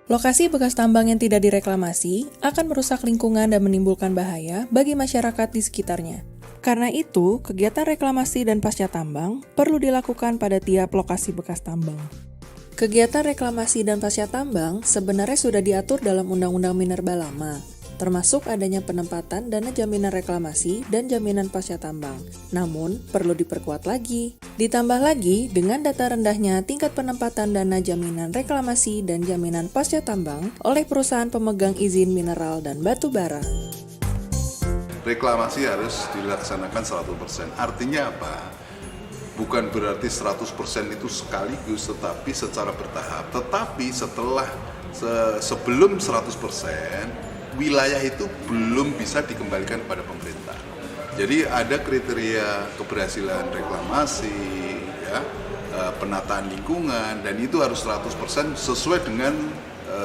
Lokasi bekas tambang yang tidak direklamasi akan merusak lingkungan dan menimbulkan bahaya bagi masyarakat di sekitarnya. Karena itu, kegiatan reklamasi dan pasca tambang perlu dilakukan pada tiap lokasi bekas tambang. Kegiatan reklamasi dan pasca tambang sebenarnya sudah diatur dalam Undang-Undang Minerba lama, termasuk adanya penempatan dana jaminan reklamasi dan jaminan pasca tambang. Namun, perlu diperkuat lagi. Ditambah lagi, dengan data rendahnya tingkat penempatan dana jaminan reklamasi dan jaminan pasca tambang oleh perusahaan pemegang izin mineral dan batu bara. Reklamasi harus dilaksanakan 100%. Artinya apa? Bukan berarti 100% itu sekaligus, tetapi secara bertahap. Tetapi sebelum 100%, wilayah itu belum bisa dikembalikan pada pemerintah. Jadi ada kriteria keberhasilan reklamasi, ya, penataan lingkungan, dan itu harus 100% sesuai dengan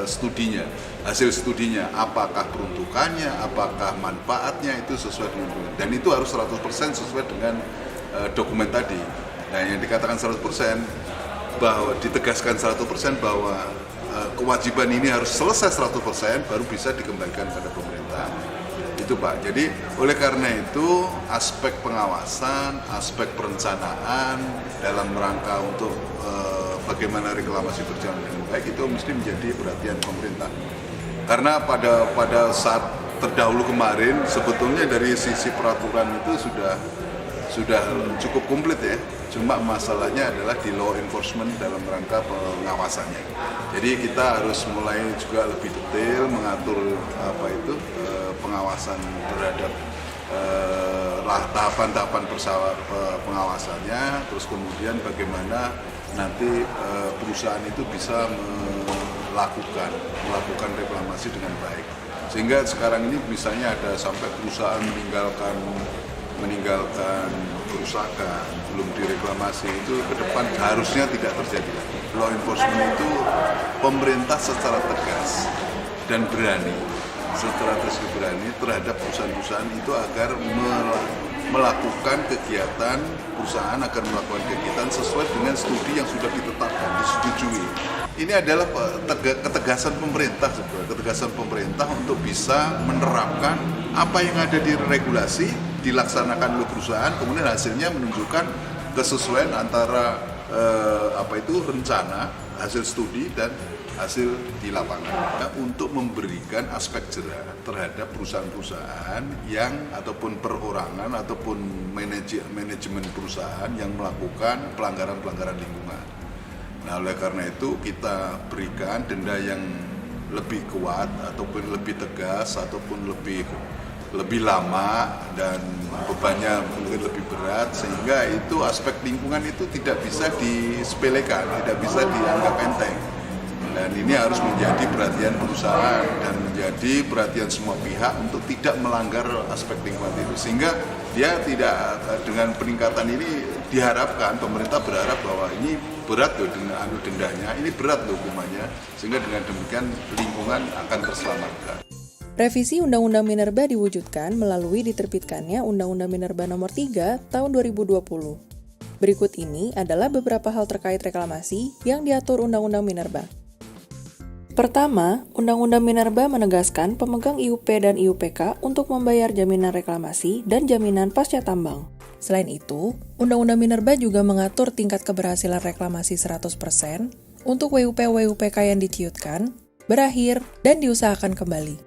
studinya, hasil studinya, apakah peruntukannya, apakah manfaatnya itu sesuai dengan, dan itu harus 100% sesuai dengan dokumen tadi. Nah, yang dikatakan 100% bahwa ditegaskan 100% bahwa kewajiban ini harus selesai 100% baru bisa dikembalikan pada pemerintah. Itu Pak. Jadi oleh karena itu aspek pengawasan, aspek perencanaan dalam rangka untuk bagaimana reklamasi berjalan dengan baik itu mesti menjadi perhatian pemerintah. Karena pada saat terdahulu kemarin sebetulnya dari sisi peraturan itu sudah cukup komplit ya. Cuma masalahnya adalah di law enforcement dalam rangka pengawasannya. Jadi kita harus mulai juga lebih detail mengatur pengawasan terhadap tahapan-tahapan pengawasannya, terus kemudian bagaimana nanti perusahaan itu bisa melakukan reklamasi dengan baik. Sehingga sekarang ini misalnya ada sampai perusahaan meninggalkan kerusakan, belum direklamasi, itu ke depan harusnya tidak terjadi. Law enforcement itu pemerintah secara tegas dan berani terhadap perusahaan-perusahaan itu agar melakukan kegiatan, perusahaan agar melakukan kegiatan sesuai dengan studi yang sudah ditetapkan, disetujui. Ini adalah ketegasan pemerintah untuk bisa menerapkan apa yang ada di regulasi, dilaksanakan oleh perusahaan, kemudian hasilnya menunjukkan kesesuaian antara rencana, hasil studi dan hasil di lapangan, untuk memberikan aspek jerah terhadap perusahaan-perusahaan yang ataupun perorangan ataupun manajemen perusahaan yang melakukan pelanggaran lingkungan. Nah, oleh karena itu kita berikan denda yang lebih kuat ataupun lebih tegas ataupun lebih lama dan bebannya mungkin lebih berat, sehingga itu aspek lingkungan itu tidak bisa disepelekan, tidak bisa dianggap enteng. Dan ini harus menjadi perhatian perusahaan dan menjadi perhatian semua pihak untuk tidak melanggar aspek lingkungan itu. Sehingga dia tidak, dengan peningkatan ini diharapkan, pemerintah berharap bahwa ini berat loh dendanya, ini berat loh hukumannya, sehingga dengan demikian lingkungan akan terselamatkan. Revisi Undang-Undang Minerba diwujudkan melalui diterbitkannya Undang-Undang Minerba Nomor 3 Tahun 2020. Berikut ini adalah beberapa hal terkait reklamasi yang diatur Undang-Undang Minerba. Pertama, Undang-Undang Minerba menegaskan pemegang IUP dan IUPK untuk membayar jaminan reklamasi dan jaminan pasca tambang. Selain itu, Undang-Undang Minerba juga mengatur tingkat keberhasilan reklamasi 100% untuk WUP-WUPK yang diciutkan, berakhir, dan diusahakan kembali.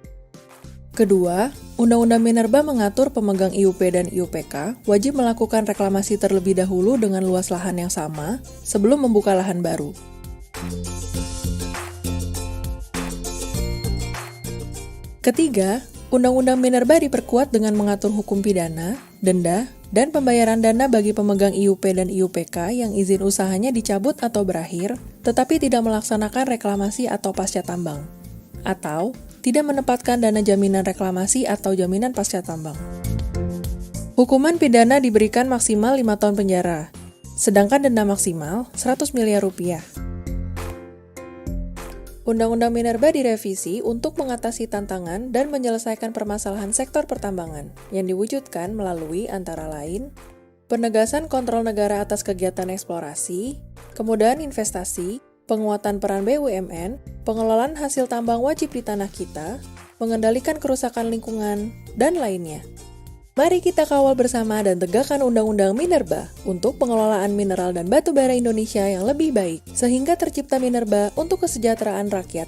Kedua, Undang-Undang Minerba mengatur pemegang IUP dan IUPK wajib melakukan reklamasi terlebih dahulu dengan luas lahan yang sama sebelum membuka lahan baru. Ketiga, Undang-Undang Minerba diperkuat dengan mengatur hukum pidana, denda, dan pembayaran dana bagi pemegang IUP dan IUPK yang izin usahanya dicabut atau berakhir, tetapi tidak melaksanakan reklamasi atau pasca tambang, atau tidak menempatkan dana jaminan reklamasi atau jaminan pasca tambang. Hukuman pidana diberikan maksimal 5 tahun penjara, sedangkan denda maksimal 100 miliar rupiah. Undang-Undang Minerba direvisi untuk mengatasi tantangan dan menyelesaikan permasalahan sektor pertambangan yang diwujudkan melalui antara lain penegasan kontrol negara atas kegiatan eksplorasi, kemudahan investasi, penguatan peran BUMN, pengelolaan hasil tambang wajib di tanah kita, mengendalikan kerusakan lingkungan, dan lainnya. Mari kita kawal bersama dan tegakkan Undang-Undang Minerba untuk pengelolaan mineral dan batu bara Indonesia yang lebih baik, sehingga tercipta minerba untuk kesejahteraan rakyat.